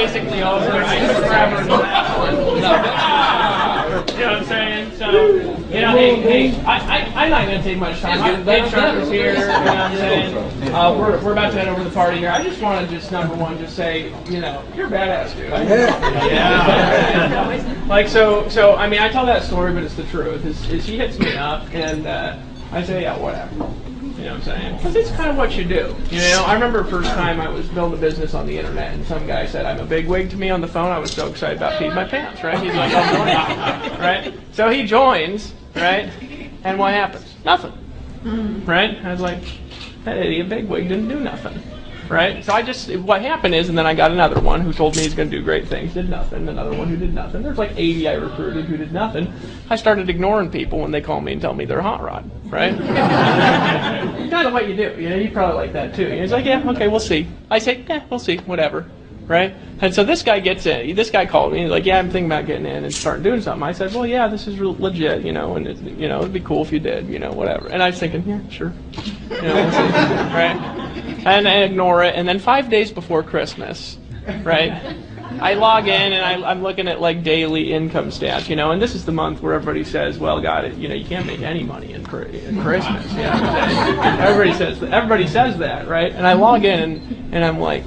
basically over. I just grab her the last one. You know what I'm saying? So, you know, hey, I'm not going to take much time. Dave Sharp is here. You know what I'm saying? We're about to head over to the party here. I just want to just, number one, just say, you know, you're a badass, dude. Yeah. Like, so, I mean, I tell that story, but it's the truth. Is he hits me up, and I say, yeah, whatever. You know what I'm saying? Because it's kind of what you do. You know, I remember the first time I was building a business on the internet, and some guy said, I'm a bigwig to me on the phone. I was so excited about peeing my pants, right? He's like, oh, right? So he joins, right? And what happens? Nothing. Right? I was like, that idiot bigwig didn't do nothing. Right? So what happened is, and then I got another one who told me he's going to do great things, did nothing. Another one who did nothing. There's like 80 I recruited who did nothing. I started ignoring people when they call me and tell me they're hot rod. Right? Kind of what you do. You know, you probably like that too. And he's like, yeah, okay, we'll see. I say, yeah, we'll see, whatever. Right? And so this guy gets in. This guy called me. He's like, yeah, I'm thinking about getting in and starting doing something. I said, well, yeah, this is legit, you know, and you know, it'd be cool if you did, you know, whatever. And I was thinking, yeah, sure. You know, we'll see. Right? And I ignore it. And then 5 days before Christmas, right, I log in and I'm looking at like daily income stats, you know, and this is the month where everybody says, well, God, you know, you can't make any money in Christmas. You know? Everybody says that, right? And I log in and I'm like,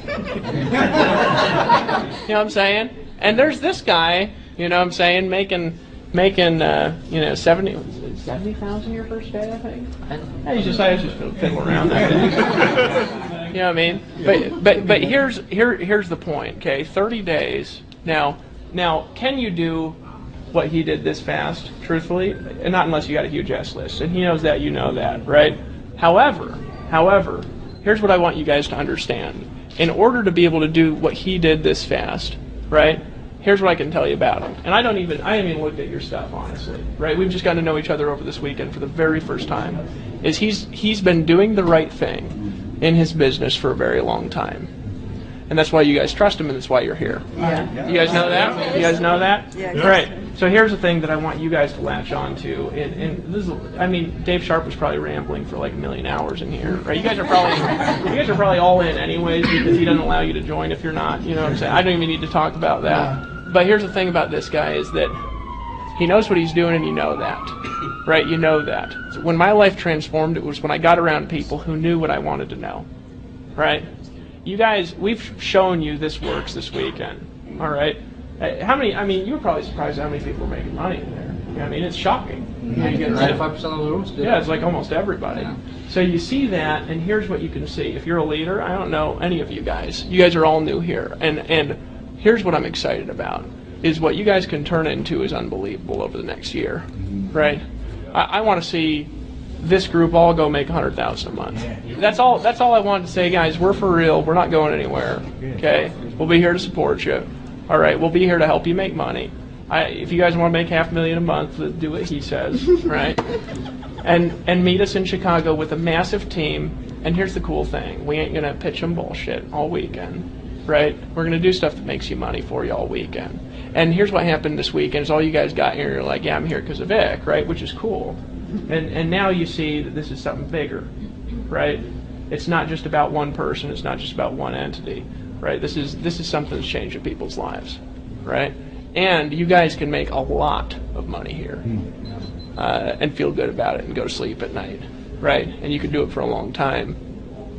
you know what I'm saying? And there's this guy, you know what I'm saying, making you know, 70,000 your first day, I think. I was just fiddling around that day. You know what I mean? But here's the point, okay? 30 days. Now, can you do what he did this fast, truthfully? And not unless you got a huge S list. And he knows that, you know that, right? However, here's what I want you guys to understand. In order to be able to do what he did this fast, right? Here's what I can tell you about him. And I haven't even looked at your stuff, honestly, right? We've just gotten to know each other over this weekend for the very first time. Is he's been doing the right thing in his business for a very long time. And that's why you guys trust him, and that's why you're here. Yeah. You guys know that? You guys know that? Yeah. Great. So here's the thing that I want you guys to latch on to. And this is, I mean, Dave Sharp was probably rambling for like a million hours in here, right? You guys are probably all in anyways because he doesn't allow you to join if you're not. You know what I'm saying? I don't even need to talk about that. But here's the thing about this guy is that he knows what he's doing, and you know that, right? You know that. So when my life transformed, it was when I got around people who knew what I wanted to know, right? You guys, we've shown you this works this weekend, all right? How many, I mean, you were probably surprised how many people are making money in there. You know, I mean, it's shocking. 95% of the rooms? Yeah, it's like almost everybody. Yeah. So you see that, and here's what you can see. If you're a leader, I don't know any of you guys. You guys are all new here, and here's what I'm excited about, is what you guys can turn into is unbelievable over the next year, right? I want to see this group all go make $100,000 a month. That's all I wanted to say, guys. We're for real. We're not going anywhere, okay? We'll be here to support you. All right, we'll be here to help you make money. If you guys want to make $500,000 a month, do what he says, right? And meet us in Chicago with a massive team. And here's the cool thing. We ain't going to pitch them bullshit all weekend. Right? We're going to do stuff that makes you money for you all weekend. And here's what happened this weekend is all you guys got here, you're like, yeah, I'm here because of Vic, right? Which is cool. And now you see that this is something bigger, right? It's not just about one person. It's not just about one entity, right? This is something that's changing people's lives, right? And you guys can make a lot of money here and feel good about it and go to sleep at night, right? And you can do it for a long time.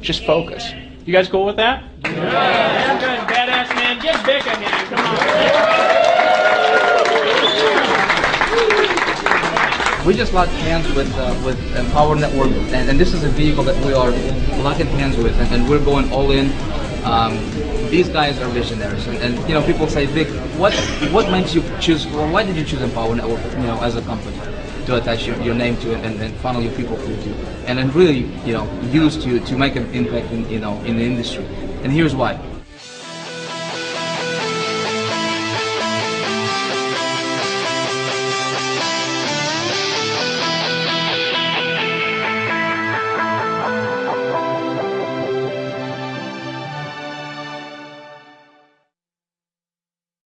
Just focus. You guys cool with that? Yeah. Good. Badass, man. Give Vic a hand. Come on. We just locked hands with Empower Network, and this is a vehicle that we are locking hands with, and we're going all in. These guys are visionaries, and you know, people say, Vic, what makes you choose, or why did you choose Empower Network, you know, as a company, to attach your name to it and funnel your people through to, and then really, you know, use to make an impact in, you know, in the industry. And here's why.